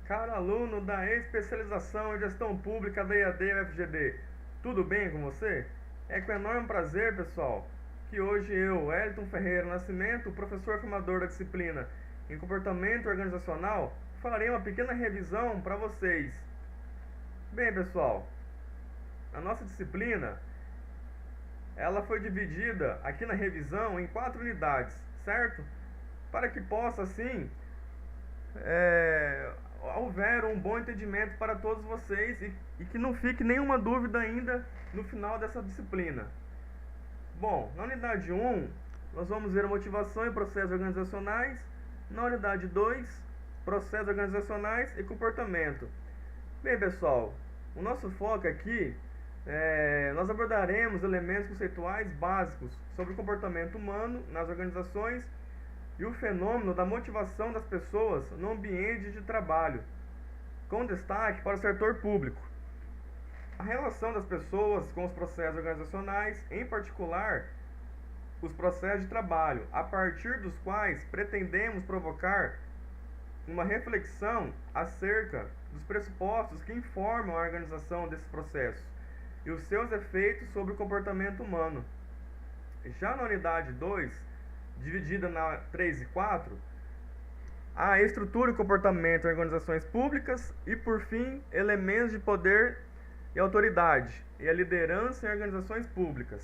Caro aluno da especialização em gestão pública da EAD UFGD, tudo bem com você? É com enorme prazer, pessoal, que hoje eu, Wellington Ferreira Nascimento, professor formador da disciplina em comportamento organizacional, farei uma pequena revisão para vocês. Bem, pessoal, a nossa disciplina ela foi dividida aqui na revisão em 4 unidades, certo? Para que possa assim é, houver um bom entendimento para todos vocês e que não fique nenhuma dúvida ainda no final dessa disciplina. Bom, na unidade 1, nós vamos ver a motivação e processos organizacionais. Na unidade 2, processos organizacionais e comportamento. Bem, pessoal, o nosso foco aqui nós abordaremos elementos conceituais básicos sobre o comportamento humano nas organizações e o fenômeno da motivação das pessoas no ambiente de trabalho, com destaque para o setor público. A relação das pessoas com os processos organizacionais, em particular, os processos de trabalho, a partir dos quais pretendemos provocar uma reflexão acerca dos pressupostos que informam a organização desses processos e os seus efeitos sobre o comportamento humano. Já na unidade 2, dividida na 3 e 4, a estrutura e comportamento em organizações públicas e, por fim, elementos de poder e autoridade e a liderança em organizações públicas.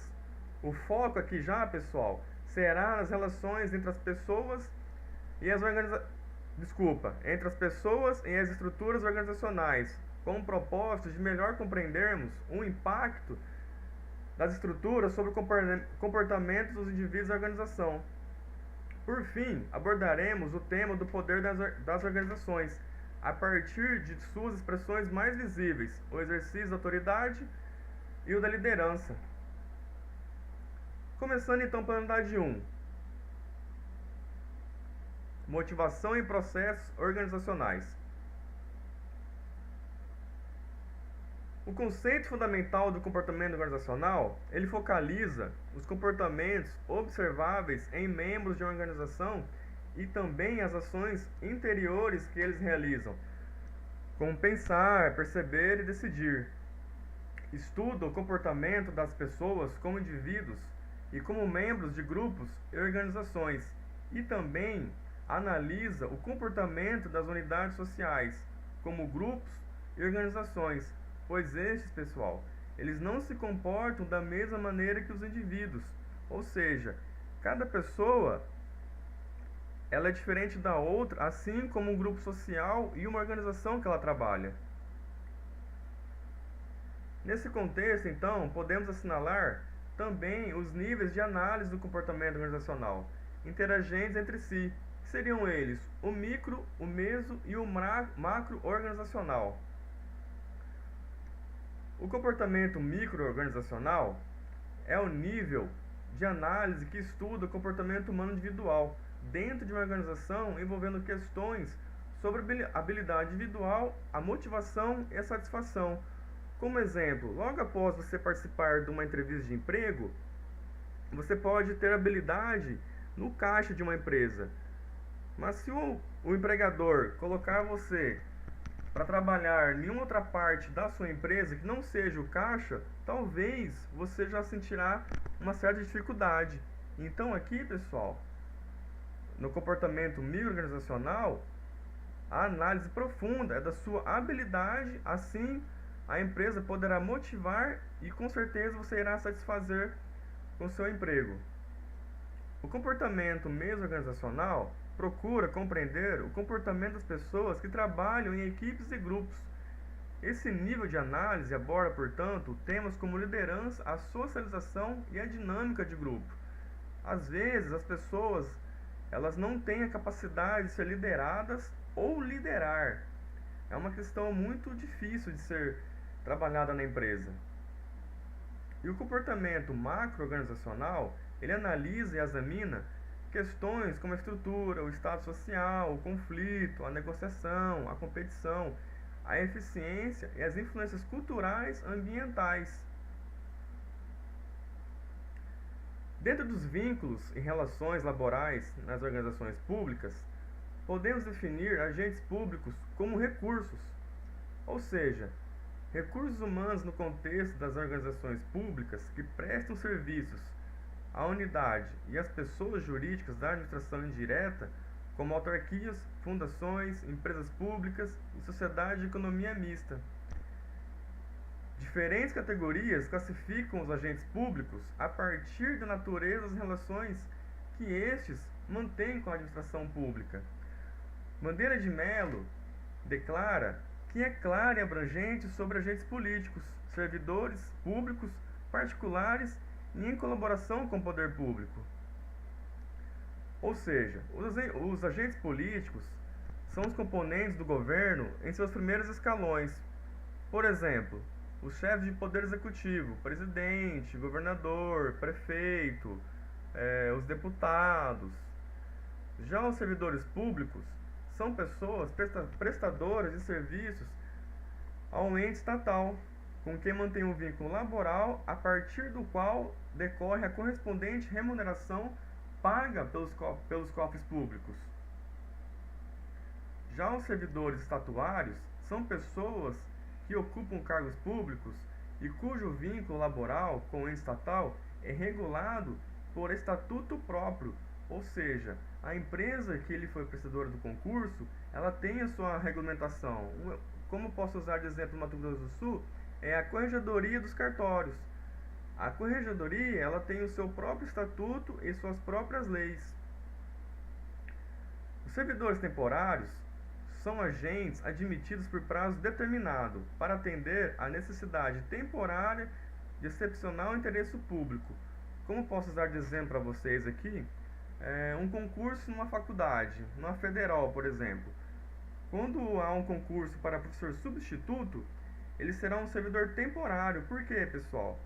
O foco aqui já, pessoal, será nas relações entre as pessoas e as entre as pessoas e as estruturas organizacionais, com o propósito de melhor compreendermos o impacto das estruturas sobre o comportamento dos indivíduos da organização. Por fim, abordaremos o tema do poder das organizações, a partir de suas expressões mais visíveis, o exercício da autoridade e o da liderança. Começando então pela unidade 1. Motivação e processos organizacionais. O conceito fundamental do comportamento organizacional, ele focaliza os comportamentos observáveis em membros de uma organização e também as ações interiores que eles realizam, como pensar, perceber e decidir. Estuda o comportamento das pessoas como indivíduos e como membros de grupos e organizações e também analisa o comportamento das unidades sociais como grupos e organizações, pois estes, pessoal, eles não se comportam da mesma maneira que os indivíduos, ou seja, cada pessoa ela é diferente da outra, assim como um grupo social e uma organização que ela trabalha. Nesse contexto, então, podemos assinalar também os níveis de análise do comportamento organizacional, interagentes entre si, que seriam eles o micro, o meso e o macro organizacional. O comportamento micro-organizacional é o nível de análise que estuda o comportamento humano individual dentro de uma organização envolvendo questões sobre a habilidade individual, a motivação e a satisfação. Como exemplo, logo após você participar de uma entrevista de emprego, você pode ter habilidade no caixa de uma empresa. Mas se o empregador colocar você para trabalhar em outra parte da sua empresa que não seja o caixa, talvez você já sentirá uma certa dificuldade. Então aqui, pessoal, no comportamento microorganizacional, a análise profunda é da sua habilidade, assim a empresa poderá motivar e com certeza você irá satisfazer com o seu emprego. O comportamento meso-organizacional procura compreender o comportamento das pessoas que trabalham em equipes e grupos. Esse nível de análise aborda, portanto, temas como liderança, a socialização e a dinâmica de grupo. Às vezes, as pessoas elas não têm a capacidade de ser lideradas ou liderar. É uma questão muito difícil de ser trabalhada na empresa. E o comportamento macro-organizacional, ele analisa e examina questões como a estrutura, o estado social, o conflito, a negociação, a competição, a eficiência e as influências culturais ambientais. Dentro dos vínculos e relações laborais nas organizações públicas, podemos definir agentes públicos como recursos, ou seja, recursos humanos no contexto das organizações públicas que prestam serviços à unidade e às pessoas jurídicas da administração indireta, como autarquias, fundações, empresas públicas e sociedade de economia mista. Diferentes categorias classificam os agentes públicos a partir da natureza das relações que estes mantêm com a administração pública. Bandeira de Mello declara que é clara e abrangente sobre agentes políticos, servidores públicos, particulares e em colaboração com o poder público. Ou seja, os agentes políticos são os componentes do governo em seus primeiros escalões. Por exemplo, os chefes de poder executivo, presidente, governador, prefeito, os deputados. Já os servidores públicos são pessoas prestadoras de serviços a um ente estatal, com quem mantém um vínculo laboral a partir do qual decorre a correspondente remuneração paga pelos cofres públicos. Já os servidores estatuários são pessoas que ocupam cargos públicos e cujo vínculo laboral com o ente estatal é regulado por estatuto próprio, ou seja, a empresa que ele foi prestadora do concurso, ela tem a sua regulamentação. Como posso usar de exemplo no Mato Grosso do Sul, é a Corregedoria dos Cartórios. A Corregedoria, ela tem o seu próprio estatuto e suas próprias leis. Os servidores temporários são agentes admitidos por prazo determinado para atender à necessidade temporária de excepcional interesse público. Como posso usar de exemplo para vocês aqui? Um concurso numa faculdade, numa federal, por exemplo. Quando há um concurso para professor substituto, ele será um servidor temporário. Por quê, pessoal?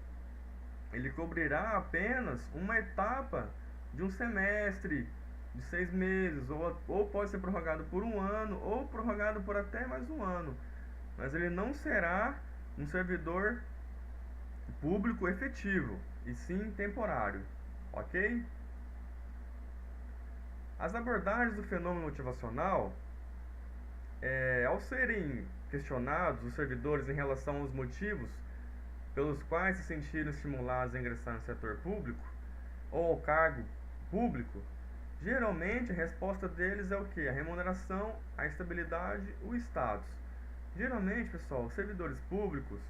Ele cobrirá apenas uma etapa de um semestre, de 6 meses, ou pode ser prorrogado por um ano, ou prorrogado por até mais um ano. Mas ele não será um servidor público efetivo, e sim temporário, ok? As abordagens do fenômeno motivacional, ao serem questionados os servidores em relação aos motivos pelos quais se sentiram estimulados a ingressar no setor público ou ao cargo público, geralmente a resposta deles é o que? A remuneração, a estabilidade, o status. Geralmente, pessoal, os servidores públicos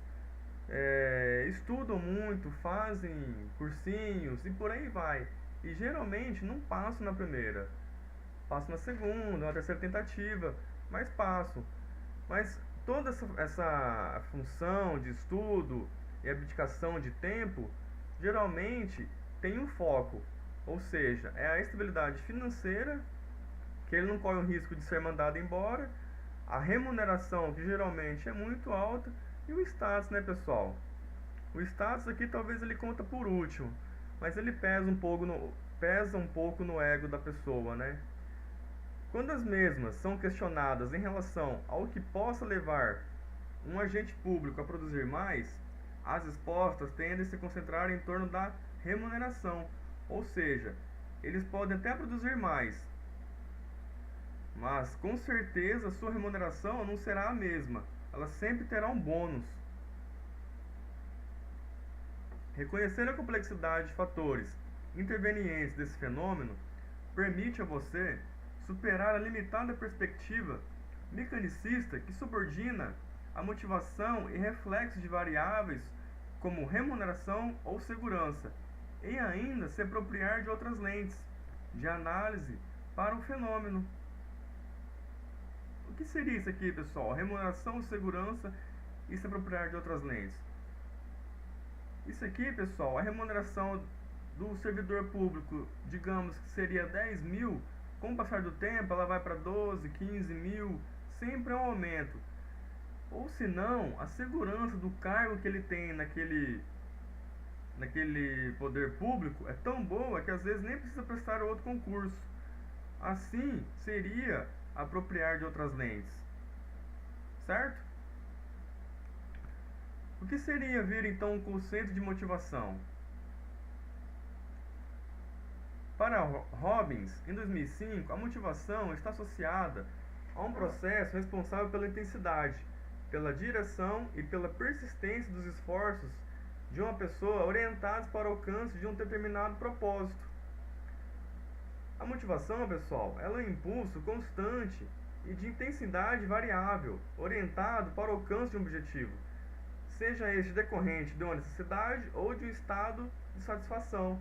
estudam muito, fazem cursinhos e por aí vai. E geralmente não passam na primeira, passam na segunda, na terceira tentativa, mas passam. Mas toda essa função de estudo e abdicação de tempo, geralmente tem um foco, ou seja, é a estabilidade financeira, que ele não corre o risco de ser mandado embora, a remuneração, que geralmente é muito alta, e o status, né, pessoal? O status aqui talvez ele conta por último, mas ele pesa um pouco no ego da pessoa, né? Quando as mesmas são questionadas em relação ao que possa levar um agente público a produzir mais, as respostas tendem a se concentrar em torno da remuneração, ou seja, eles podem até produzir mais, mas com certeza sua remuneração não será a mesma, ela sempre terá um bônus. Reconhecer a complexidade de fatores intervenientes desse fenômeno permite a você superar a limitada perspectiva mecanicista que subordina a motivação e reflexos de variáveis como remuneração ou segurança, e ainda se apropriar de outras lentes de análise para o fenômeno. O que seria isso aqui, pessoal? Remuneração, segurança e se apropriar de outras lentes. Isso aqui, pessoal, a remuneração do servidor público, digamos que seria 10 mil, com o passar do tempo ela vai para 12, 15 mil, sempre é um aumento. Ou se não, a segurança do cargo que ele tem naquele poder público é tão boa que às vezes nem precisa prestar outro concurso. Assim, seria apropriar de outras lentes, certo? O que seria ver então um conceito de motivação? Para Robbins, em 2005, a motivação está associada a um processo responsável pela intensidade, pela direção e pela persistência dos esforços de uma pessoa orientados para o alcance de um determinado propósito. A motivação, pessoal, ela é um impulso constante e de intensidade variável, orientado para o alcance de um objetivo, seja este decorrente de uma necessidade ou de um estado de satisfação.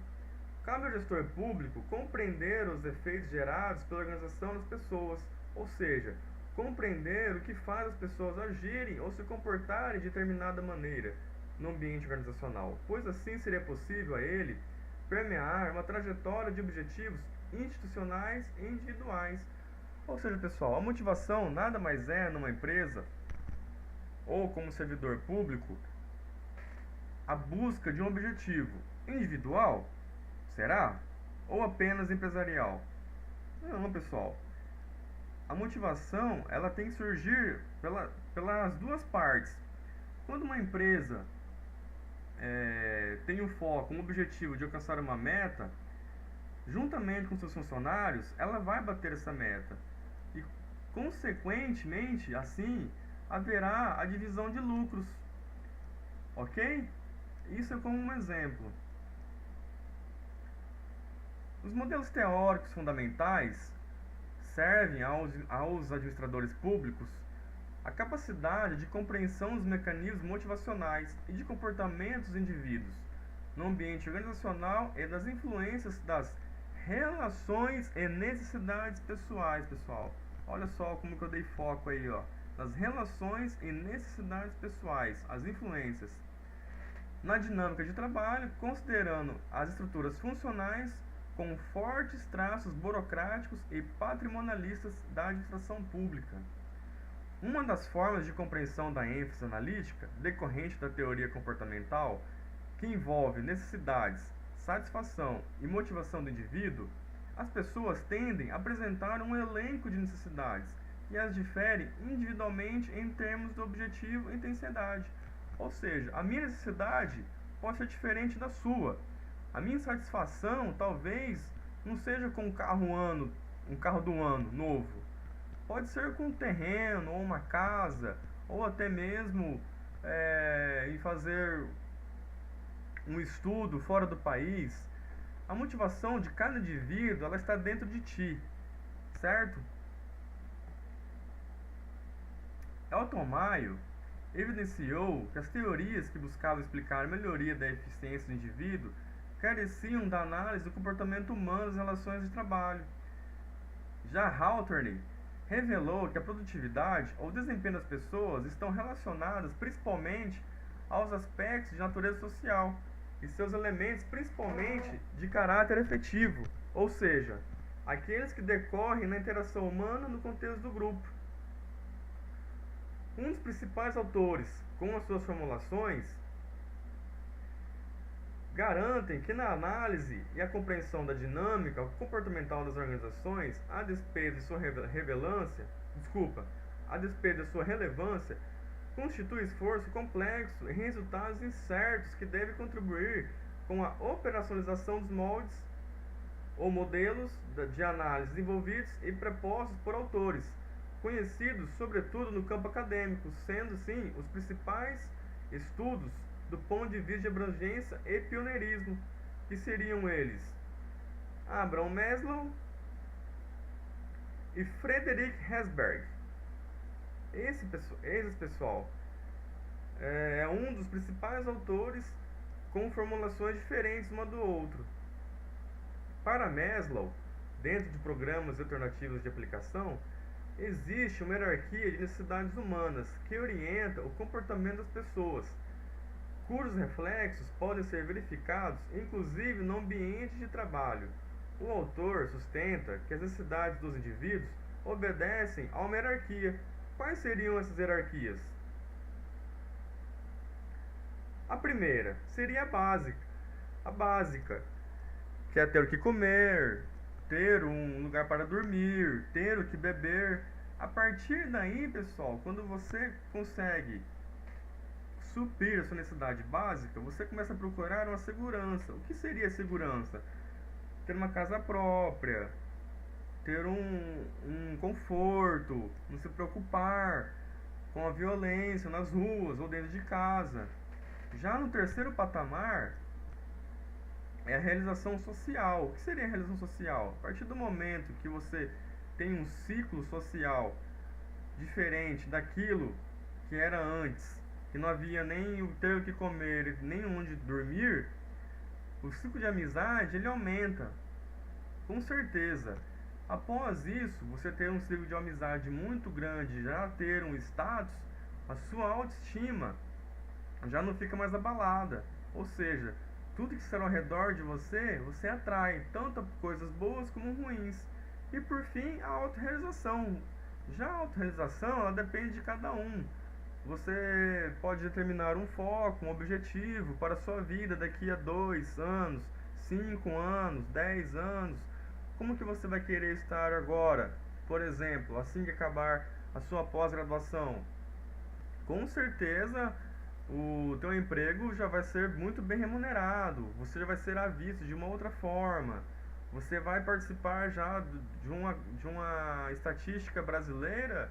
Cabe ao gestor público compreender os efeitos gerados pela organização das pessoas, ou seja, compreender o que faz as pessoas agirem ou se comportarem de determinada maneira no ambiente organizacional, pois assim seria possível a ele permear uma trajetória de objetivos institucionais e individuais. Ou seja, pessoal, a motivação nada mais é numa empresa ou como servidor público a busca de um objetivo individual, será? Ou apenas empresarial? Não, pessoal. A motivação ela tem que surgir pelas duas partes. Quando uma empresa tem um foco, um objetivo de alcançar uma meta, juntamente com seus funcionários, ela vai bater essa meta. E, consequentemente, assim, haverá a divisão de lucros. Ok? Isso é como um exemplo. Os modelos teóricos fundamentais servem aos administradores públicos a capacidade de compreensão dos mecanismos motivacionais e de comportamentos dos indivíduos no ambiente organizacional e das influências das relações e necessidades pessoais, pessoal. Olha só como que eu dei foco aí, ó, nas relações e necessidades pessoais, as influências na dinâmica de trabalho, considerando as estruturas funcionais com fortes traços burocráticos e patrimonialistas da administração pública. Uma das formas de compreensão da ênfase analítica, decorrente da teoria comportamental, que envolve necessidades, satisfação e motivação do indivíduo, as pessoas tendem a apresentar um elenco de necessidades e as diferem individualmente em termos do objetivo e intensidade. Ou seja, a minha necessidade pode ser diferente da sua. A minha satisfação talvez não seja com um carro do ano novo. Pode ser com um terreno, ou uma casa, ou até mesmo em fazer um estudo fora do país. A motivação de cada indivíduo ela está dentro de ti, certo? Elton Mayo evidenciou que as teorias que buscavam explicar a melhoria da eficiência do indivíduo careciam da análise do comportamento humano nas relações de trabalho. Já Hawthorne revelou que a produtividade ou desempenho das pessoas estão relacionadas principalmente aos aspectos de natureza social e seus elementos principalmente de caráter efetivo, ou seja, aqueles que decorrem na interação humana no contexto do grupo. Um dos principais autores, com as suas formulações, garantem que na análise e a compreensão da dinâmica comportamental das organizações, a despeito de sua relevância, constitui esforço complexo e resultados incertos que devem contribuir com a operacionalização dos moldes ou modelos de análise desenvolvidos e propostos por autores, conhecidos sobretudo no campo acadêmico, sendo sim os principais estudos do ponto de vista de abrangência e pioneirismo, que seriam eles Abraham Maslow e Frederick Herzberg. Esse pessoal é um dos principais autores com formulações diferentes uma do outro. Para Maslow, dentro de programas alternativos de aplicação, existe uma hierarquia de necessidades humanas que orienta o comportamento das pessoas, cujos reflexos podem ser verificados inclusive no ambiente de trabalho. O autor sustenta que as necessidades dos indivíduos obedecem a uma hierarquia. Quais seriam essas hierarquias? A primeira seria a básica, que é ter o que comer, ter um lugar para dormir, ter o que beber. A partir daí, pessoal, quando você consegue suprir a sua necessidade básica, você começa a procurar uma segurança. O que seria segurança? ter uma casa própria, ter um conforto, não se preocupar com a violência nas ruas ou dentro de casa. Já no terceiro patamar é a realização social. O que seria a realização social? A partir do momento que você tem um ciclo social diferente daquilo que era antes, que não havia nem o ter o que comer, nem onde dormir, o ciclo de amizade ele aumenta, com certeza. Após isso, você ter um ciclo de amizade muito grande, já ter um status, a sua autoestima já não fica mais abalada. Ou seja, tudo que está ao redor de você, você atrai, tanto coisas boas como ruins. E por fim, a autorrealização. Já a autorrealização, ela depende de cada um. Você pode determinar um foco, um objetivo para a sua vida daqui a 2 anos, 5 anos, 10 anos. Como que você vai querer estar agora? Por exemplo, assim que acabar a sua pós-graduação. Com certeza, o teu emprego já vai ser muito bem remunerado. Você já vai ser visto de uma outra forma. Você vai participar já de uma estatística brasileira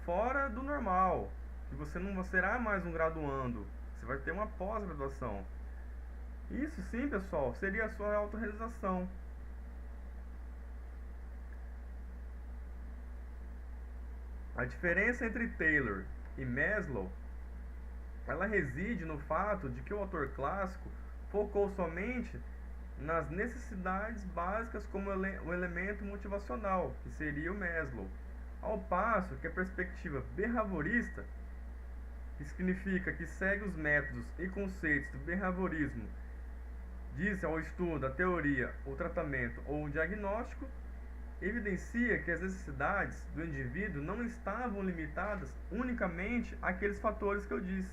fora do normal. E você não será mais um graduando, você vai ter uma pós-graduação. Isso sim, pessoal, seria a sua autorrealização. A diferença entre Taylor e Maslow, ela reside no fato de que o autor clássico focou somente nas necessidades básicas como o elemento motivacional, que seria o Maslow, ao passo que a perspectiva behaviorista, que significa que segue os métodos e conceitos do behaviorismo, diz ao estudo, a teoria, o tratamento ou o diagnóstico, evidencia que as necessidades do indivíduo não estavam limitadas unicamente àqueles fatores que eu disse,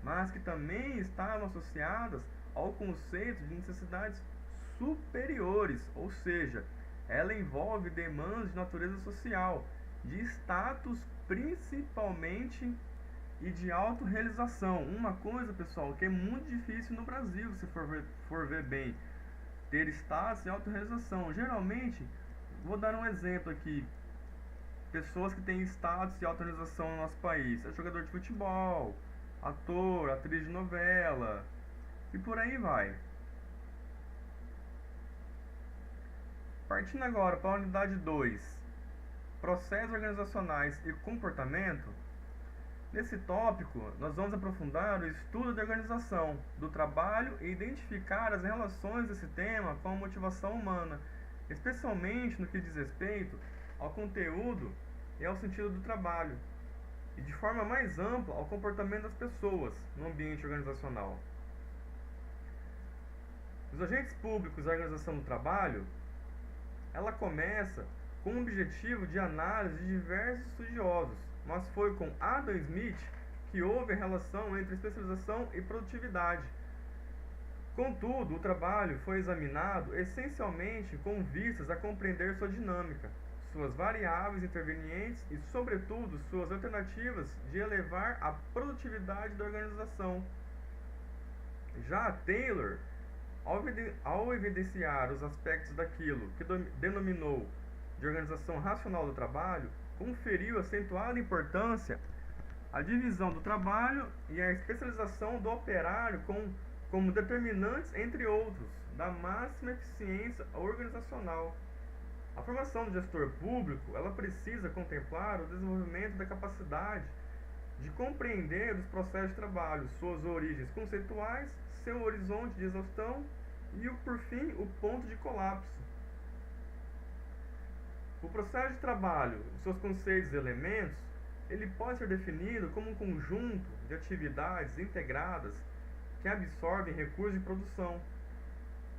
mas que também estavam associadas ao conceito de necessidades superiores, ou seja, ela envolve demandas de natureza social, de status principalmente e de autorrealização. Uma coisa, pessoal, que é muito difícil no Brasil, se for ver bem, ter status e autorrealização. Geralmente, vou dar um exemplo aqui, pessoas que têm status e autorrealização no nosso país, é jogador de futebol, ator, atriz de novela, e por aí vai. Partindo agora para a unidade 2, processos organizacionais e comportamento. Nesse tópico, nós vamos aprofundar o estudo da organização do trabalho e identificar as relações desse tema com a motivação humana, especialmente no que diz respeito ao conteúdo e ao sentido do trabalho, e de forma mais ampla ao comportamento das pessoas no ambiente organizacional. Os agentes públicos da organização do trabalho, ela começa com o objetivo de análise de diversos estudiosos, mas foi com Adam Smith que houve a relação entre especialização e produtividade. Contudo, o trabalho foi examinado essencialmente com vistas a compreender sua dinâmica, suas variáveis intervenientes e, sobretudo, suas alternativas de elevar a produtividade da organização. Já Taylor, ao evidenciar os aspectos daquilo que denominou de organização racional do trabalho, conferiu acentuada importância à divisão do trabalho e à especialização do operário como determinantes, entre outros, da máxima eficiência organizacional. A formação do gestor público, ela precisa contemplar o desenvolvimento da capacidade de compreender os processos de trabalho, suas origens conceituais, seu horizonte de exaustão e, por fim, o ponto de colapso. O processo de trabalho, seus conceitos e elementos, ele pode ser definido como um conjunto de atividades integradas que absorvem recursos de produção,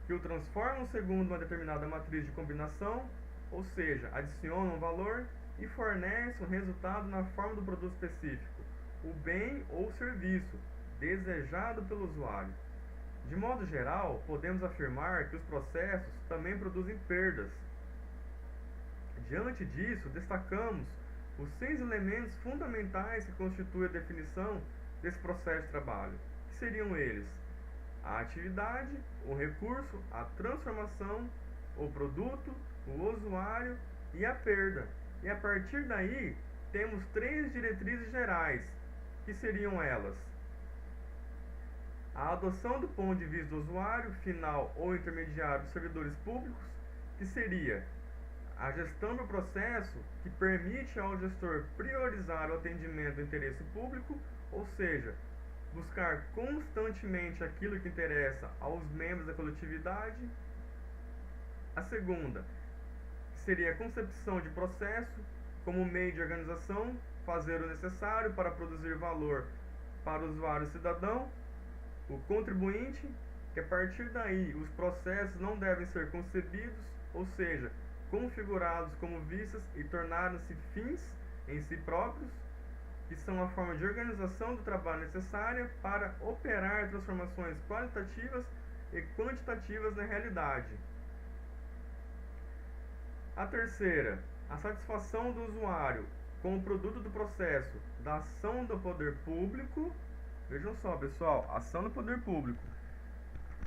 que o transformam segundo uma determinada matriz de combinação, ou seja, adicionam um valor e fornecem um resultado na forma do produto específico, o bem ou serviço desejado pelo usuário. De modo geral, podemos afirmar que os processos também produzem perdas. Diante disso, destacamos os 6 elementos fundamentais que constituem a definição desse processo de trabalho, que seriam eles: a atividade, o recurso, a transformação, o produto, o usuário e a perda. E a partir daí, temos três diretrizes gerais, que seriam elas: a adoção do ponto de vista do usuário, final ou intermediário dos servidores públicos, que seria a gestão do processo que permite ao gestor priorizar o atendimento do interesse público, ou seja, buscar constantemente aquilo que interessa aos membros da coletividade. A segunda seria a concepção de processo como meio de organização, fazer o necessário para produzir valor para o usuário cidadão. O contribuinte, que a partir daí os processos não devem ser concebidos, ou seja, configurados como vistas e tornaram-se fins em si próprios, que são a forma de organização do trabalho necessária para operar transformações qualitativas e quantitativas na realidade. A terceira, a satisfação do usuário com o produto do processo da ação do poder público. Vejam só, pessoal, ação do poder público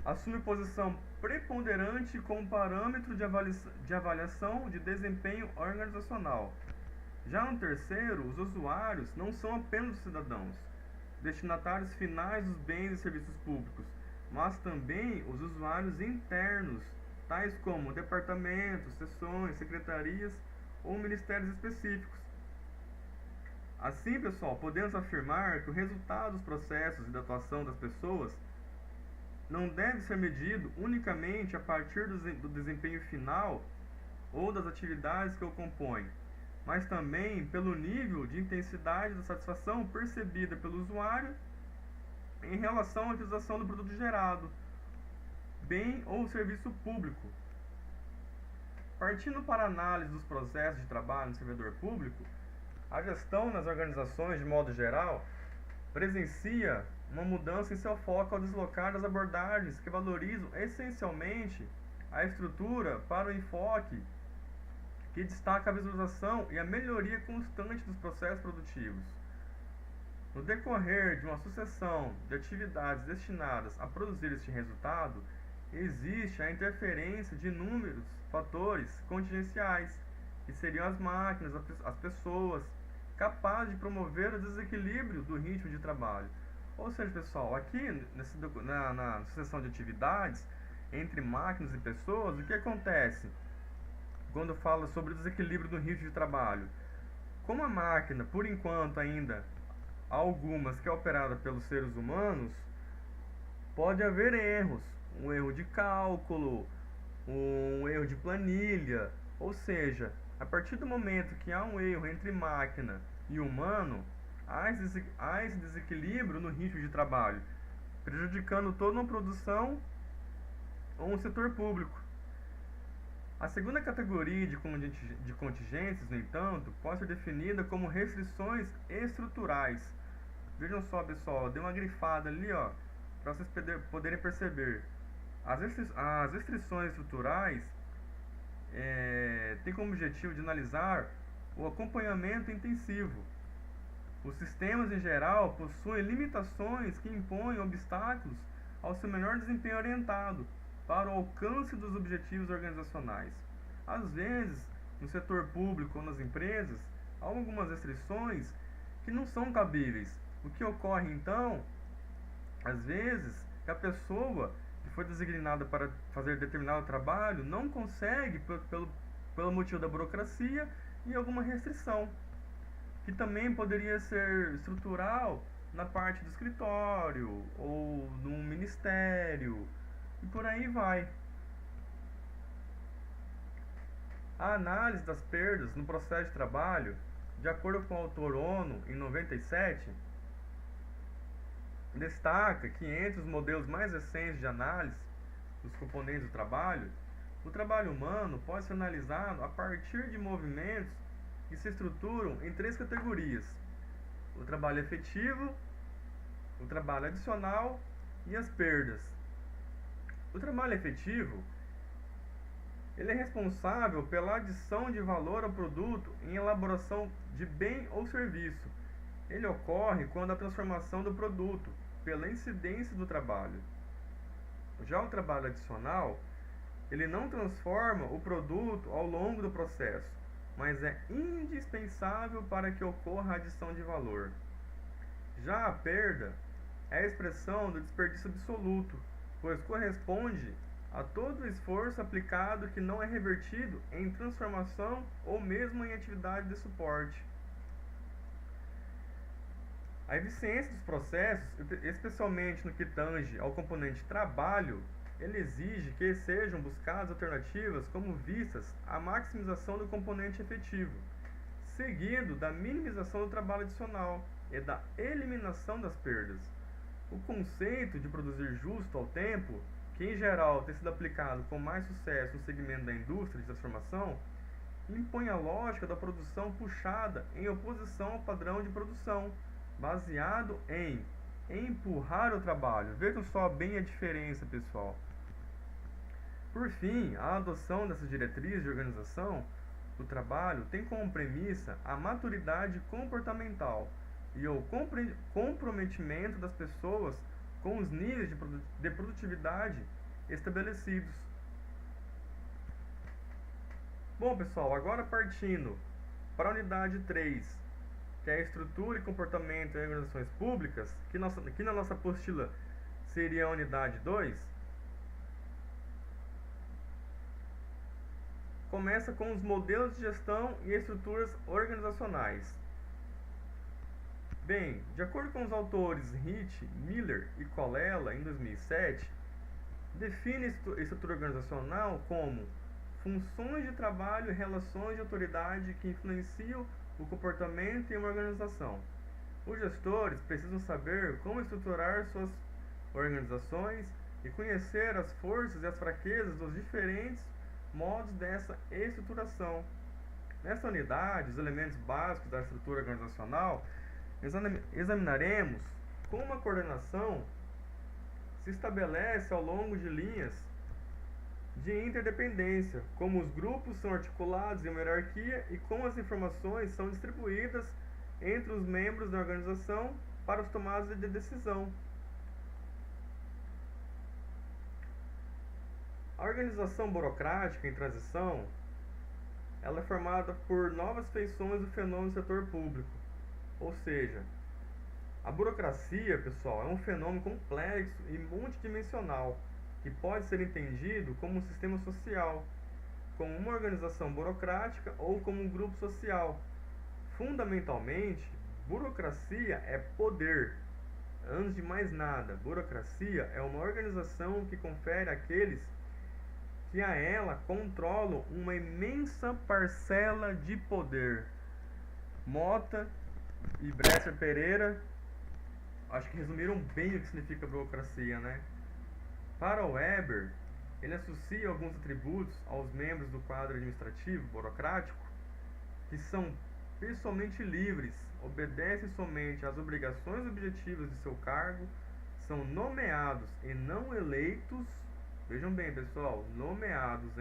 assume posição preponderante como parâmetro de avaliação de desempenho organizacional. Já no terceiro, os usuários não são apenas os cidadãos, destinatários finais dos bens e serviços públicos, mas também os usuários internos, tais como departamentos, seções, secretarias ou ministérios específicos. Assim, pessoal, podemos afirmar que o resultado dos processos e da atuação das pessoas não deve ser medido unicamente a partir do desempenho final ou das atividades que o compõem, mas também pelo nível de intensidade da satisfação percebida pelo usuário em relação à utilização do produto gerado, bem ou serviço público. Partindo para a análise dos processos de trabalho no servidor público, a gestão nas organizações, de modo geral, presencia uma mudança em seu foco ao deslocar das abordagens que valorizam essencialmente a estrutura para o enfoque que destaca a visualização e a melhoria constante dos processos produtivos. No decorrer de uma sucessão de atividades destinadas a produzir este resultado, existe a interferência de inúmeros fatores contingenciais, que seriam as máquinas, as pessoas, capazes de promover o desequilíbrio do ritmo de trabalho. Ou seja, pessoal, aqui na sucessão de atividades entre máquinas e pessoas, o que acontece quando fala sobre o desequilíbrio do ritmo de trabalho? Como a máquina, por enquanto ainda, há algumas que é operada pelos seres humanos, pode haver erros, um erro de cálculo, um erro de planilha, ou seja, a partir do momento que há um erro entre máquina e humano, há esse desequilíbrio no ritmo de trabalho, prejudicando toda uma produção ou um setor público. A segunda categoria de contingências, no entanto, pode ser definida como restrições estruturais. Vejam só, pessoal, eu dei uma grifada ali, ó, para vocês poderem perceber. As restrições estruturais têm como objetivo de analisar o acompanhamento intensivo. Os sistemas, em geral, possuem limitações que impõem obstáculos ao seu melhor desempenho orientado para o alcance dos objetivos organizacionais. Às vezes, no setor público ou nas empresas, há algumas restrições que não são cabíveis. O que ocorre, então, às vezes, que a pessoa que foi designada para fazer determinado trabalho não consegue pelo motivo da burocracia e alguma restrição, que também poderia ser estrutural na parte do escritório ou num ministério, e por aí vai. A análise das perdas no processo de trabalho, de acordo com o autor ONU, em 97, destaca que entre os modelos mais recentes de análise dos componentes do trabalho, o trabalho humano pode ser analisado a partir de movimentos que se estruturam em três categorias: o trabalho efetivo, o trabalho adicional e as perdas. O trabalho efetivo, ele é responsável pela adição de valor ao produto em elaboração de bem ou serviço. Ele ocorre quando a transformação do produto, pela incidência do trabalho. Já o trabalho adicional Ele não transforma o produto ao longo do processo, mas é indispensável para que ocorra a adição de valor. Já a perda é a expressão do desperdício absoluto, pois corresponde a todo o esforço aplicado que não é revertido em transformação ou mesmo em atividade de suporte. A eficiência dos processos, especialmente no que tange ao componente trabalho, ele exige que sejam buscadas alternativas como vistas à maximização do componente efetivo, seguido da minimização do trabalho adicional e da eliminação das perdas. O conceito de produzir justo ao tempo, que em geral tem sido aplicado com mais sucesso no segmento da indústria de transformação, impõe a lógica da produção puxada em oposição ao padrão de produção, baseado em empurrar o trabalho. Vejam só bem a diferença, pessoal. Por fim, a adoção dessas diretrizes de organização do trabalho tem como premissa a maturidade comportamental e o comprometimento das pessoas com os níveis de produtividade estabelecidos. Bom, pessoal, agora partindo para a unidade 3, que é a estrutura e comportamento em organizações públicas, que na nossa apostila seria a unidade 2, começa com os modelos de gestão e estruturas organizacionais. Bem, de acordo com os autores Rich, Miller e Colella, em 2007, define estrutura organizacional como funções de trabalho e relações de autoridade que influenciam o comportamento em uma organização. Os gestores precisam saber como estruturar suas organizações e conhecer as forças e as fraquezas dos diferentes modos dessa estruturação. Nesta unidade, os elementos básicos da estrutura organizacional, examinaremos como a coordenação se estabelece ao longo de linhas de interdependência, como os grupos são articulados em uma hierarquia e como as informações são distribuídas entre os membros da organização para as tomadas de decisão. A organização burocrática em transição, ela é formada por novas feições do fenômeno do setor público. Ou seja, a burocracia, pessoal, é um fenômeno complexo e multidimensional, que pode ser entendido como um sistema social, como uma organização burocrática ou como um grupo social. Fundamentalmente, burocracia é poder. Antes de mais nada, burocracia é uma organização que confere àqueles que a ela controlam uma imensa parcela de poder. Mota e Bresser Pereira, acho que resumiram bem o que significa burocracia, né? Para Weber, ele associa alguns atributos aos membros do quadro administrativo burocrático que são pessoalmente livres, obedecem somente às obrigações objetivas de seu cargo, são nomeados e não eleitos. Vejam bem, pessoal, nomeados,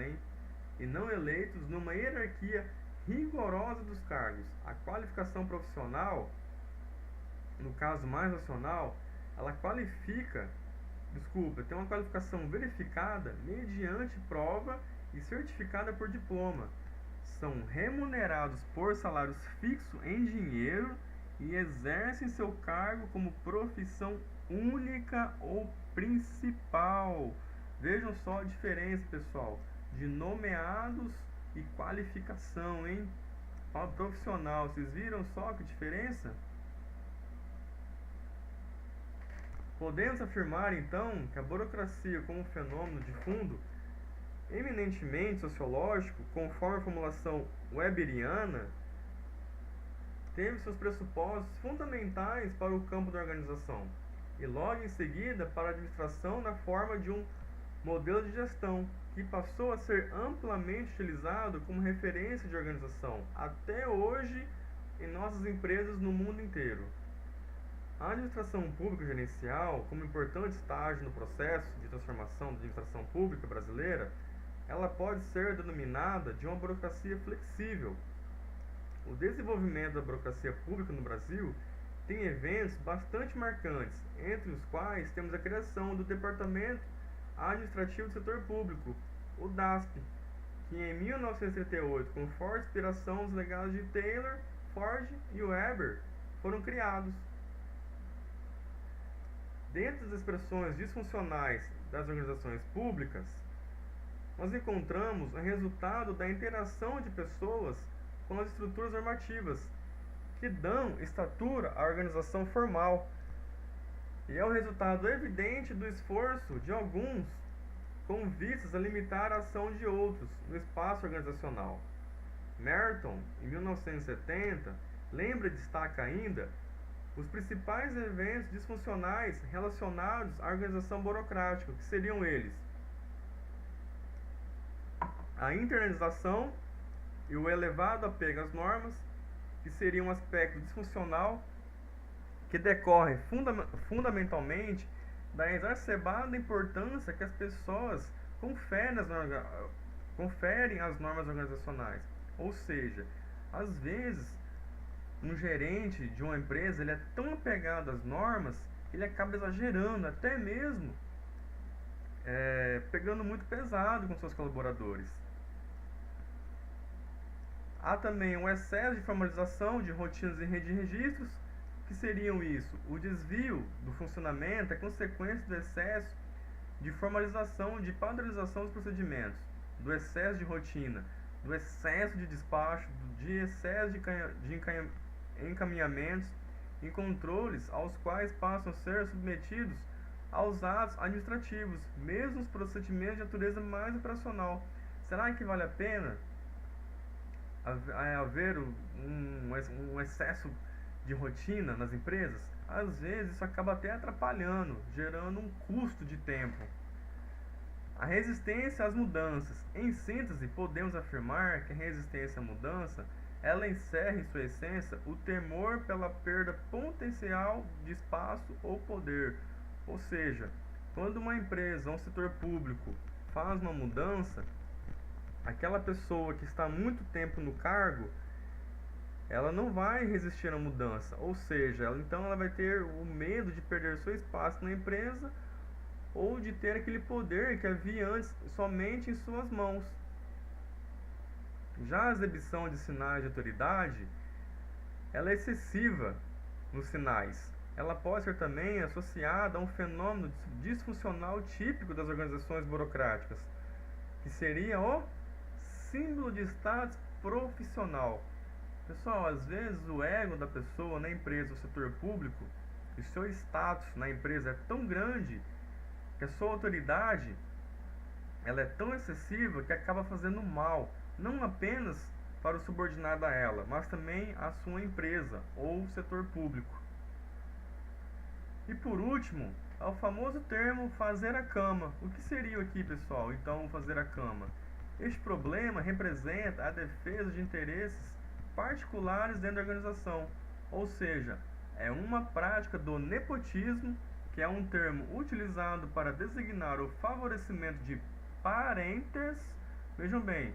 e não eleitos numa hierarquia rigorosa dos cargos. A qualificação profissional, no caso mais nacional, ela tem uma qualificação verificada mediante prova e certificada por diploma. São remunerados por salários fixos em dinheiro e exercem seu cargo como profissão única ou principal. Vejam só a diferença, pessoal, de nomeados e qualificação, profissional. Vocês viram só que diferença? Podemos afirmar, então, que a burocracia como um fenômeno de fundo eminentemente sociológico, conforme a formulação weberiana, teve seus pressupostos fundamentais para o campo da organização e logo em seguida para a administração na forma de um modelo de gestão que passou a ser amplamente utilizado como referência de organização até hoje em nossas empresas no mundo inteiro. A administração pública gerencial, como importante estágio no processo de transformação da administração pública brasileira, ela pode ser denominada de uma burocracia flexível. O desenvolvimento da burocracia pública no Brasil tem eventos bastante marcantes, entre os quais temos a criação do Departamento Administrativo do Setor Público, o DASP, que em 1938, com forte inspiração dos legados de Taylor, Ford e Weber, foram criados. Dentro das expressões disfuncionais das organizações públicas, nós encontramos o resultado da interação de pessoas com as estruturas normativas, que dão estatura à organização formal, e é o resultado evidente do esforço de alguns com vistas a limitar a ação de outros no espaço organizacional. Merton, em 1970, lembra e destaca ainda os principais eventos disfuncionais relacionados à organização burocrática, que seriam eles: a internalização e o elevado apego às normas, que seria um aspecto disfuncional que decorre fundamentalmente da exacerbada importância que as pessoas conferem às normas organizacionais. Ou seja, às vezes, um gerente de uma empresa ele é tão apegado às normas que ele acaba exagerando, até mesmo pegando muito pesado com seus colaboradores. Há também um excesso de formalização de rotinas e de registros, que seriam isso: o desvio do funcionamento é consequência do excesso de formalização, de padronização dos procedimentos, do excesso de rotina, do excesso de despacho, de excesso de encaminhamentos e controles aos quais passam a ser submetidos aos atos administrativos, mesmo os procedimentos de natureza mais operacional. Será que vale a pena haver um excesso de rotina nas empresas? Às vezes isso acaba até atrapalhando, gerando um custo de tempo. A resistência às mudanças. Em síntese, podemos afirmar que a resistência à mudança, ela encerra em sua essência o temor pela perda potencial de espaço ou poder. Ou seja, quando uma empresa ou um setor público faz uma mudança, aquela pessoa que está há muito tempo no cargo, ela não vai resistir à mudança, ou seja, ela vai ter o medo de perder seu espaço na empresa ou de ter aquele poder que havia antes somente em suas mãos. Já a exibição de sinais de autoridade, ela é excessiva nos sinais. Ela pode ser também associada a um fenômeno disfuncional típico das organizações burocráticas, que seria o símbolo de status profissional. Pessoal, às vezes o ego da pessoa na empresa ou setor público, o seu status na empresa é tão grande que a sua autoridade ela é tão excessiva que acaba fazendo mal, não apenas para o subordinado a ela, mas também à sua empresa ou setor público. E por último, é o famoso termo fazer a cama. O que seria aqui, pessoal, então, fazer a cama? Este problema representa a defesa de interesses particulares dentro da organização, ou seja, é uma prática do nepotismo, que é um termo utilizado para designar o favorecimento de parentes, vejam bem,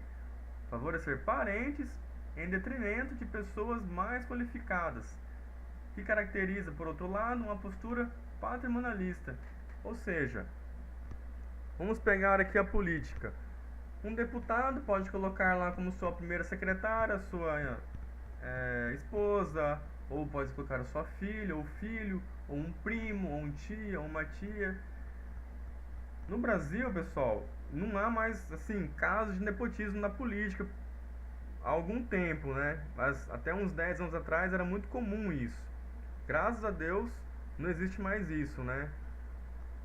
favorecer parentes em detrimento de pessoas mais qualificadas, que caracteriza, por outro lado, uma postura patrimonialista. Ou seja, vamos pegar aqui a política. Um deputado pode colocar lá como sua primeira secretária a sua esposa, ou pode colocar a sua filha ou filho, ou um primo, ou um tia, ou uma tia. No Brasil, pessoal, não há mais assim casos de nepotismo na política há algum tempo, né? Mas até uns 10 anos atrás era muito comum isso. Graças a Deus não existe mais isso, né?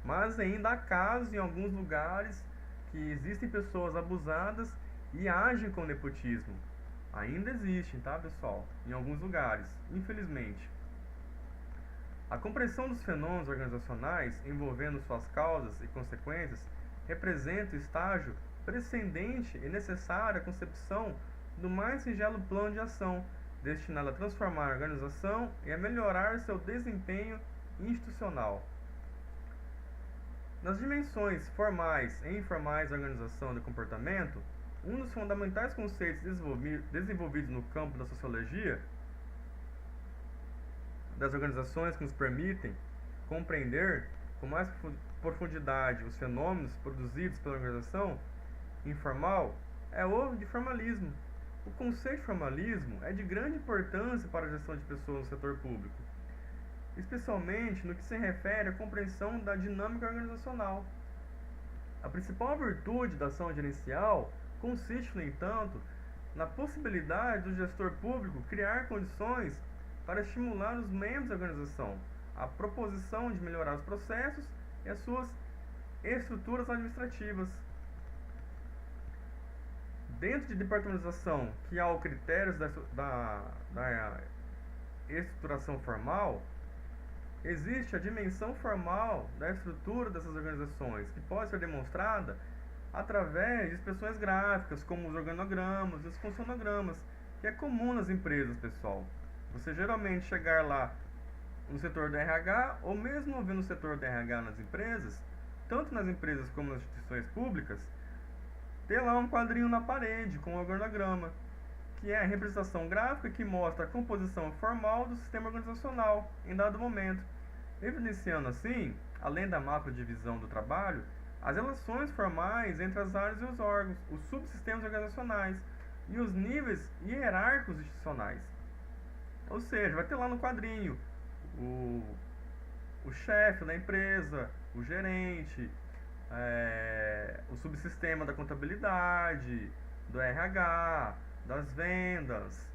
Mas ainda há casos em alguns lugares que existem pessoas abusadas e agem com nepotismo. Ainda existem, tá, pessoal? Em alguns lugares, infelizmente. A compreensão dos fenômenos organizacionais envolvendo suas causas e consequências representa o estágio precedente e necessária à concepção do mais singelo plano de ação, destinado a transformar a organização e a melhorar seu desempenho institucional. Nas dimensões formais e informais da organização e do comportamento, um dos fundamentais conceitos desenvolvidos no campo da sociologia das organizações que nos permitem compreender com mais profundidade os fenômenos produzidos pela organização informal é ovo de formalismo. O conceito de formalismo é de grande importância para a gestão de pessoas no setor público, especialmente no que se refere à compreensão da dinâmica organizacional. A principal virtude da ação gerencial consiste, no entanto, na possibilidade do gestor público criar condições para estimular os membros da organização à proposição de melhorar os processos e as suas estruturas administrativas. Dentro de departamentalização, que há os critérios da estruturação formal, existe a dimensão formal da estrutura dessas organizações, que pode ser demonstrada através de expressões gráficas, como os organogramas e os funcionogramas, que é comum nas empresas, pessoal. Você geralmente chegar lá no setor do RH, ou mesmo vendo o setor do RH nas empresas, tanto nas empresas como nas instituições públicas, ter lá um quadrinho na parede com um organograma, que é a representação gráfica que mostra a composição formal do sistema organizacional em dado momento, evidenciando assim, além da macrodivisão do trabalho, as relações formais entre as áreas e os órgãos, os subsistemas organizacionais e os níveis hierárquicos institucionais. Ou seja, vai ter lá no quadrinho o chefe da empresa, o gerente, o subsistema da contabilidade, do RH, das vendas,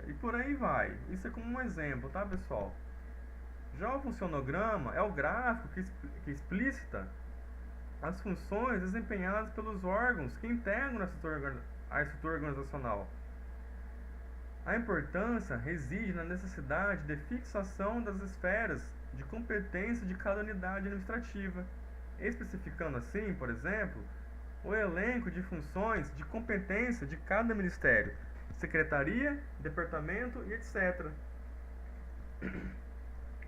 e por aí vai. Isso é como um exemplo, tá, pessoal? Já o funcionograma é o gráfico que explicita as funções desempenhadas pelos órgãos que integram a estrutura organizacional. A importância reside na necessidade de fixação das esferas de competência de cada unidade administrativa, especificando assim, por exemplo, o elenco de funções de competência de cada ministério, secretaria, departamento e etc.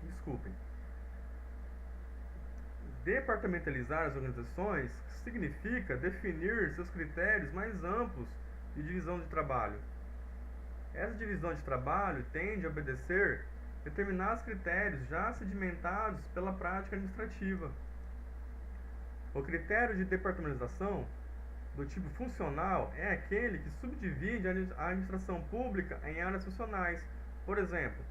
Desculpem. Departamentalizar as organizações significa definir seus critérios mais amplos de divisão de trabalho. Essa divisão de trabalho tende a obedecer determinados critérios já sedimentados pela prática administrativa. O critério de departamentalização do tipo funcional é aquele que subdivide a administração pública em áreas funcionais, por exemplo,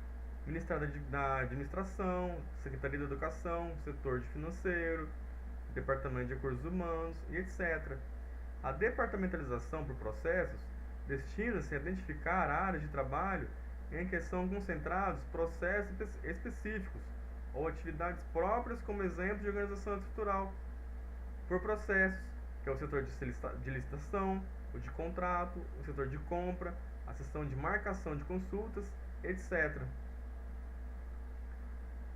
Ministério da Administração, Secretaria da Educação, Setor de Financeiro, Departamento de Recursos Humanos e etc. A departamentalização por processos destina-se a identificar áreas de trabalho em que são concentrados processos específicos ou atividades próprias como exemplo de organização estrutural por processos, que é o setor de licitação, o de contrato, o setor de compra, a seção de marcação de consultas, etc.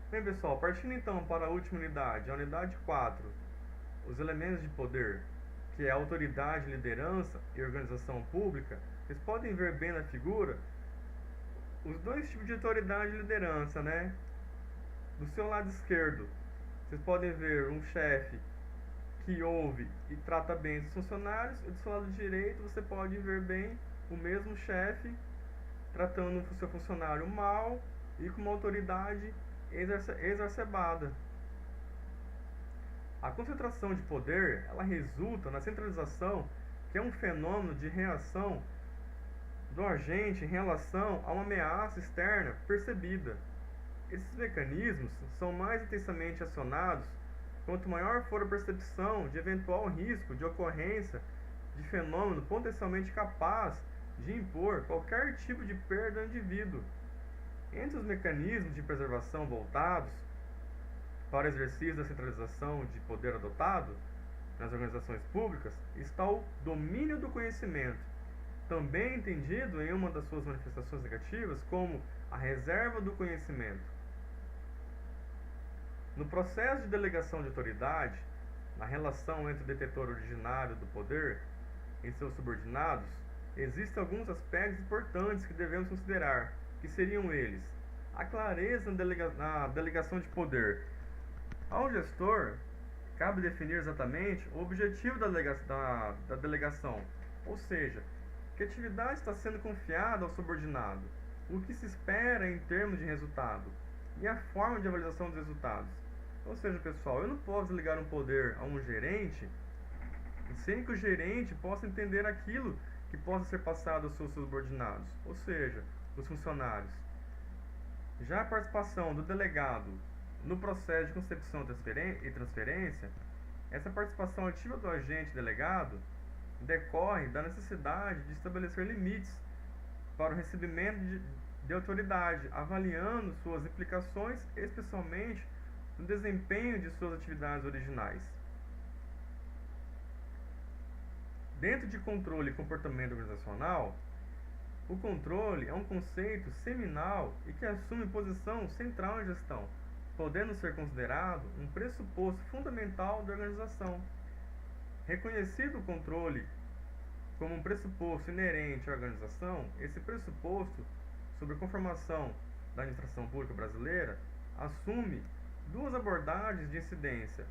Bem, pessoal, partindo então para a última unidade, a unidade 4, os elementos de poder, que é a autoridade, liderança e organização pública, vocês podem ver bem na figura os dois tipos de autoridade e liderança, né? Do seu lado esquerdo, vocês podem ver um chefe que ouve e trata bem os funcionários, e do seu lado direito você pode ver bem o mesmo chefe tratando o seu funcionário mal e com uma autoridade exacerbada. A concentração de poder, ela resulta na centralização, que é um fenômeno de reação do agente em relação a uma ameaça externa percebida. Esses mecanismos são mais intensamente acionados quanto maior for a percepção de eventual risco de ocorrência de fenômeno potencialmente capaz de impor qualquer tipo de perda ao indivíduo. Entre os mecanismos de preservação voltados para o exercício da centralização de poder adotado nas organizações públicas está o domínio do conhecimento, também entendido em uma das suas manifestações negativas como a reserva do conhecimento. No processo de delegação de autoridade, na relação entre o detentor originário do poder e seus subordinados, existem alguns aspectos importantes que devemos considerar, que seriam eles: a clareza na delegação de poder. Ao gestor, cabe definir exatamente o objetivo da delegação, ou seja, que atividade está sendo confiada ao subordinado, o que se espera em termos de resultado e a forma de avaliação dos resultados. Ou seja, pessoal, eu não posso delegar um poder a um gerente sem que o gerente possa entender aquilo que possa ser passado aos seus subordinados, ou seja, os funcionários. Já a participação do delegado no processo de concepção e transferência, essa participação ativa do agente delegado decorre da necessidade de estabelecer limites para o recebimento de autoridade, avaliando suas implicações, especialmente no desempenho de suas atividades originais. Dentro de controle e comportamento organizacional, o controle é um conceito seminal e que assume posição central na gestão, podendo ser considerado um pressuposto fundamental da organização. Reconhecido o controle como um pressuposto inerente à organização, esse pressuposto, sobre a conformação da administração pública brasileira, assume duas abordagens de incidência: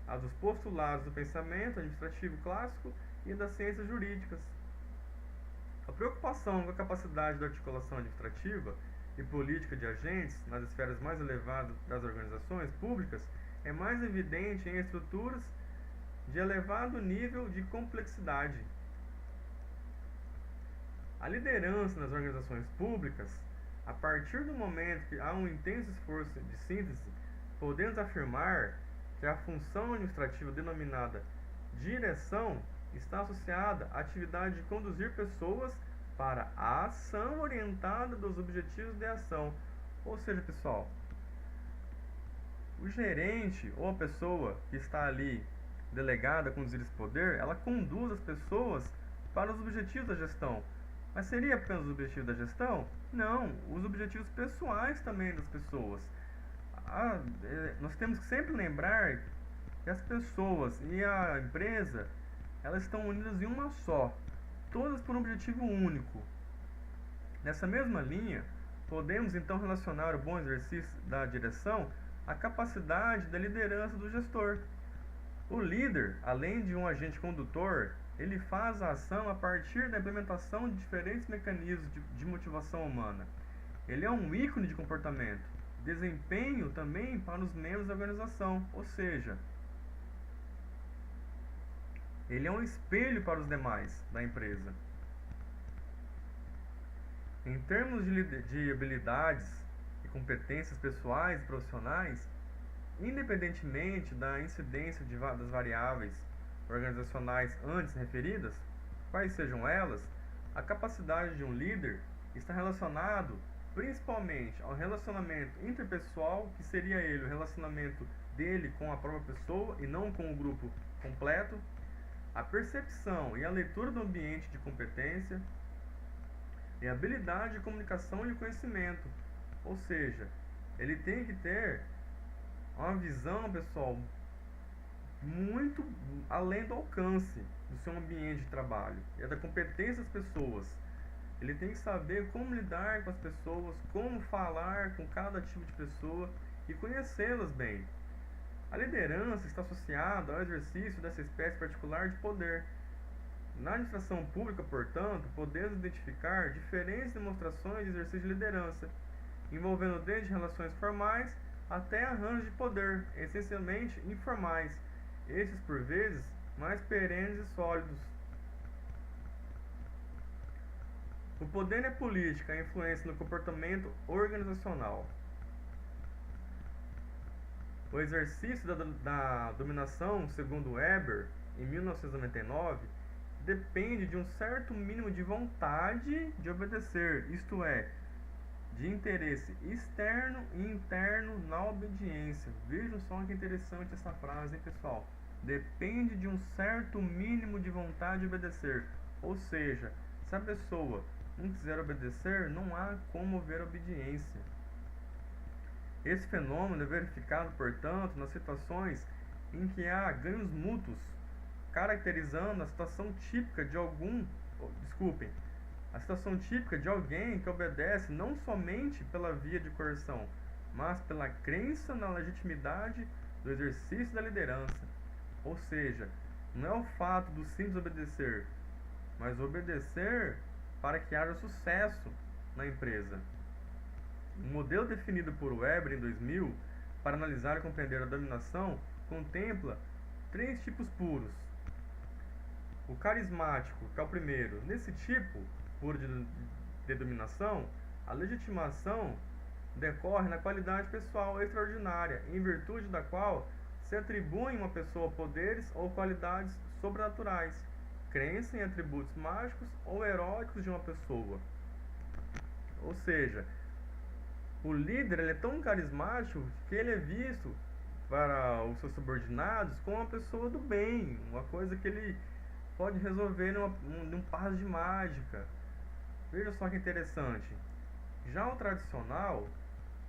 a dos postulados do pensamento administrativo clássico e das ciências jurídicas. A preocupação com a capacidade de articulação administrativa e política de agentes nas esferas mais elevadas das organizações públicas é mais evidente em estruturas de elevado nível de complexidade. A liderança nas organizações públicas, a partir do momento que há um intenso esforço de síntese, podemos afirmar que a função administrativa denominada direção está associada à atividade de conduzir pessoas para a ação orientada dos objetivos de ação. Ou seja, pessoal, o gerente ou a pessoa que está ali delegada a conduzir esse poder, ela conduz as pessoas para os objetivos da gestão. Mas seria apenas os objetivos da gestão? Não, os objetivos pessoais também das pessoas. Nós temos que sempre lembrar que as pessoas e a empresa, elas estão unidas em uma só, todas por um objetivo único. Nessa mesma linha, podemos então relacionar o bom exercício da direção à capacidade da liderança do gestor. O líder, além de um agente condutor, ele faz a ação a partir da implementação de diferentes mecanismos de motivação humana. Ele é um ícone de comportamento, desempenho também para os membros da organização, ou seja, ele é um espelho para os demais da empresa. Em termos de habilidades e competências pessoais e profissionais, independentemente da incidência das variáveis organizacionais antes referidas, quais sejam elas, a capacidade de um líder está relacionado principalmente ao relacionamento interpessoal, que seria ele o relacionamento dele com a própria pessoa e não com o grupo completo, a percepção e a leitura do ambiente de competência e a habilidade de comunicação e conhecimento, ou seja, ele tem que ter uma visão, pessoal, muito além do alcance do seu ambiente de trabalho, é da competência das pessoas. Ele tem que saber como lidar com as pessoas, como falar com cada tipo de pessoa e conhecê-las bem. A liderança está associada ao exercício dessa espécie particular de poder. Na administração pública, portanto, podemos identificar diferentes demonstrações de exercício de liderança, envolvendo desde relações formais até arranjos de poder, essencialmente informais, esses por vezes mais perenes e sólidos. O poder é política, a influência no comportamento organizacional. O exercício da dominação, segundo Weber, em 1999, depende de um certo mínimo de vontade de obedecer, isto é, de interesse externo e interno na obediência. Vejam só que interessante essa frase, hein, pessoal? Depende de um certo mínimo de vontade de obedecer. Ou seja, se a pessoa não quiser obedecer, não há como haver obediência. Esse fenômeno é verificado, portanto, nas situações em que há ganhos mútuos, caracterizando a situação típica de a situação típica de alguém que obedece não somente pela via de coerção, mas pela crença na legitimidade do exercício da liderança. Ou seja, não é o fato do simples obedecer, mas obedecer para que haja sucesso na empresa. O modelo definido por Weber em 2000 para analisar e compreender a dominação contempla 3 tipos puros: o carismático, que é o primeiro. Nesse tipo puro de dominação, a legitimação decorre na qualidade pessoal extraordinária, em virtude da qual se atribuem a uma pessoa poderes ou qualidades sobrenaturais, crença em atributos mágicos ou heróicos de uma pessoa. Ou seja, o líder ele é tão carismático que ele é visto para os seus subordinados como uma pessoa do bem, uma coisa que ele pode resolver num passo de mágica. Veja só que interessante. Já o tradicional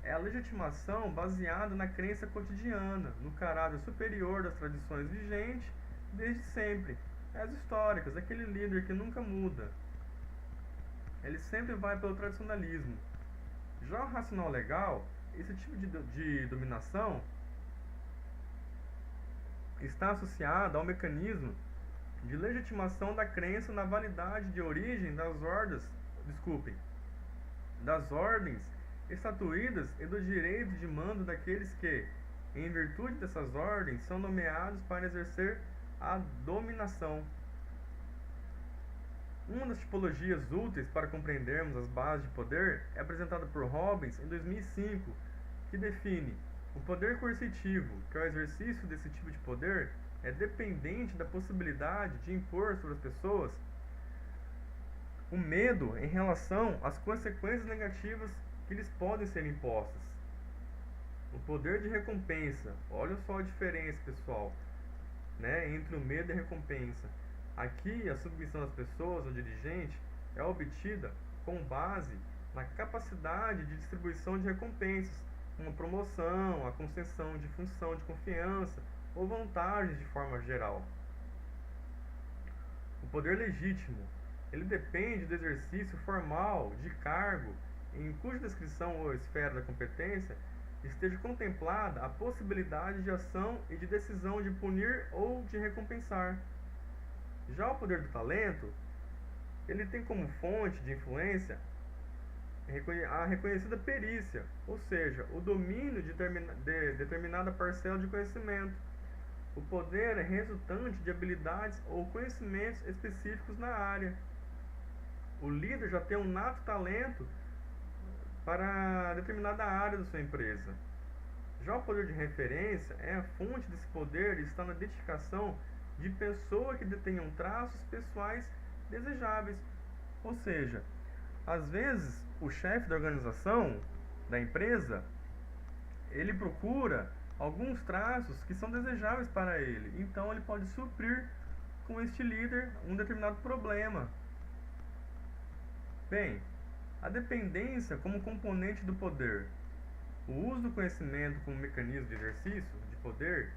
é a legitimação baseada na crença cotidiana, no caráter superior das tradições vigentes desde sempre, as históricas, aquele líder que nunca muda. Ele sempre vai pelo tradicionalismo. Já o racional legal, esse tipo de dominação está associado ao mecanismo de legitimação da crença na validade de origem das ordens estatuídas e do direito de mando daqueles que, em virtude dessas ordens, são nomeados para exercer a dominação. Uma das tipologias úteis para compreendermos as bases de poder é apresentada por Robbins em 2005, que define o poder coercitivo, que é o exercício desse tipo de poder, é dependente da possibilidade de impor sobre as pessoas o medo em relação às consequências negativas que lhes podem ser impostas. O poder de recompensa, olha só a diferença, pessoal, né, entre o medo e a recompensa. Aqui, a submissão das pessoas ao dirigente é obtida com base na capacidade de distribuição de recompensas, uma promoção, a concessão de função de confiança ou vantagens de forma geral. O poder legítimo, ele depende do exercício formal de cargo em cuja descrição ou esfera da competência esteja contemplada a possibilidade de ação e de decisão de punir ou de recompensar. Já o poder do talento, ele tem como fonte de influência a reconhecida perícia, ou seja, o domínio de determinada parcela de conhecimento. O poder é resultante de habilidades ou conhecimentos específicos na área. O líder já tem um nato talento para determinada área da sua empresa. Já o poder de referência é a fonte desse poder e está na identificação de pessoas que detenham traços pessoais desejáveis. Ou seja, às vezes o chefe da organização, da empresa, ele procura alguns traços que são desejáveis para ele. Então ele pode suprir com este líder um determinado problema. Bem, a dependência como componente do poder. O uso do conhecimento como mecanismo de exercício de poder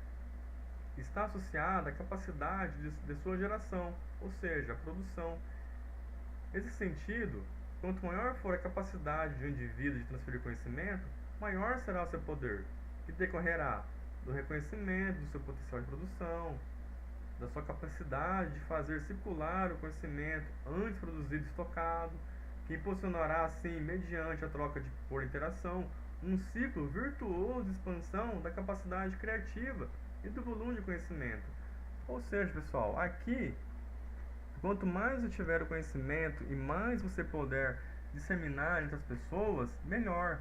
está associado à capacidade de sua geração, ou seja, a produção. Nesse sentido, quanto maior for a capacidade de um indivíduo de transferir conhecimento, maior será o seu poder, que decorrerá do reconhecimento do seu potencial de produção, da sua capacidade de fazer circular o conhecimento antes produzido e estocado, que impulsionará assim, mediante a troca por interação, um ciclo virtuoso de expansão da capacidade criativa e do volume de conhecimento. Ou seja, pessoal, aqui, quanto mais você tiver o conhecimento e mais você puder disseminar entre as pessoas, melhor.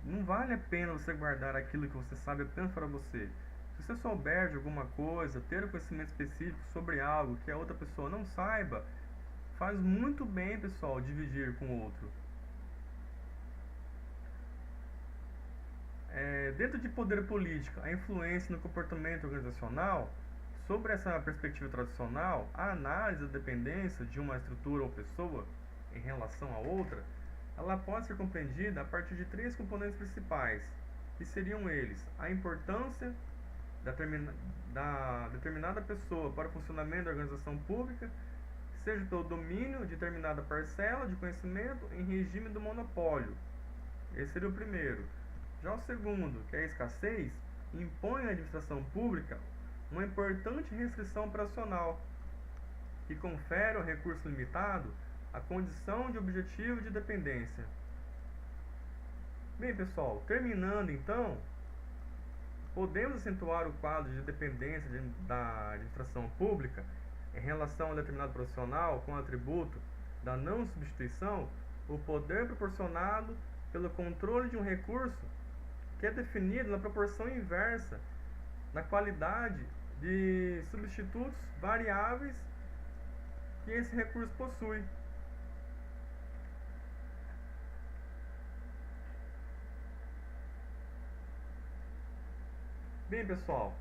Não vale a pena você guardar aquilo que você sabe apenas para você. Se você souber de alguma coisa, ter um conhecimento específico sobre algo que a outra pessoa não saiba, faz muito bem, pessoal, dividir com o outro. Dentro de poder político, a influência no comportamento organizacional, sobre essa perspectiva tradicional, a análise da dependência de uma estrutura ou pessoa em relação a outra, ela pode ser compreendida a partir de três componentes principais, que seriam eles: a importância da determinada pessoa para o funcionamento da organização pública, seja pelo domínio de determinada parcela de conhecimento em regime do monopólio. Esse seria o primeiro. Já o segundo, que é a escassez, impõe à administração pública uma importante restrição operacional, que confere ao recurso limitado a condição de objetivo de dependência. Bem, pessoal, terminando então, podemos acentuar o quadro de dependência da administração pública em relação a determinado profissional com o atributo da não substituição o poder proporcionado pelo controle de um recurso que é definido na proporção inversa na qualidade de substitutos variáveis que esse recurso possui. Bem, pessoal,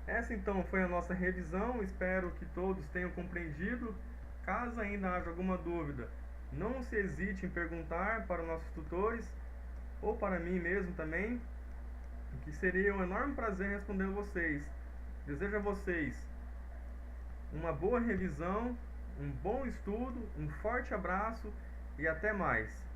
essa então foi a nossa revisão, espero que todos tenham compreendido. Caso ainda haja alguma dúvida, não se hesite em perguntar para os nossos tutores ou para mim mesmo também, que seria um enorme prazer responder a vocês. Desejo a vocês uma boa revisão, um bom estudo, um forte abraço e até mais.